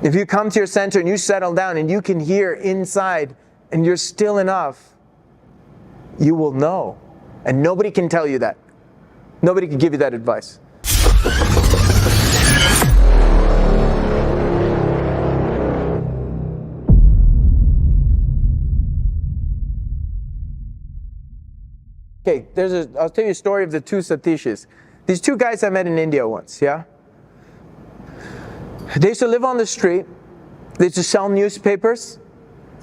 If you come to your center and you settle down and you can hear inside and you're still enough, you will know. And nobody can tell you that. Nobody can give you that advice. Okay, I'll tell you a story of the two Satishs. These two guys I met in India once, yeah? They used to live on the street. They used to sell newspapers.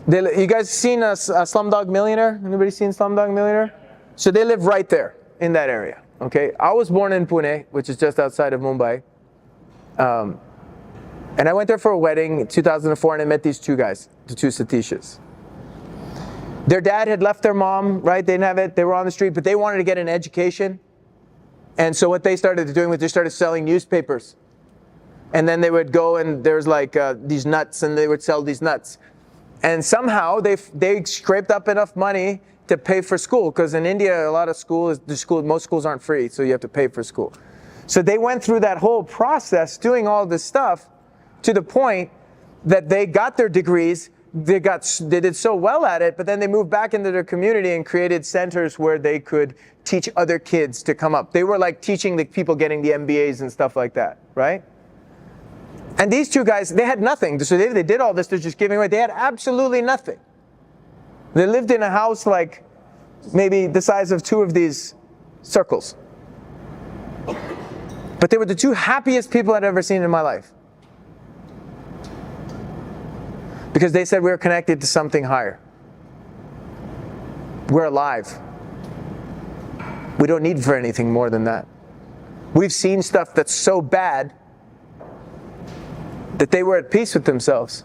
You guys seen a Slumdog Millionaire? Anybody seen Slumdog Millionaire? So they live right there in that area, okay? I was born in Pune, which is just outside of Mumbai. And I went there for a wedding in 2004 and I met these two guys, the two Satishs. Their dad had left their mom, right? They didn't have it. They were on the street, but they wanted to get an education. And so what they started doing was they started selling newspapers. And then they would go and there's like these nuts and they would sell these nuts. And somehow they scraped up enough money to pay for school, because in India a lot of most schools aren't free, so you have to pay for school. So they went through that whole process doing all this stuff to the point that they got their degrees. They did so well at it, but then they moved back into their community and created centers where they could teach other kids to come up. They were like teaching the people getting the MBAs and stuff like that, right? And these two guys, they had nothing. So they did all this, they're just giving away. They had absolutely nothing. They lived in a house like maybe the size of two of these circles. But they were the two happiest people I'd ever seen in my life. Because they said we're connected to something higher. We're alive. We don't need for anything more than that. We've seen stuff that's so bad that they were at peace with themselves.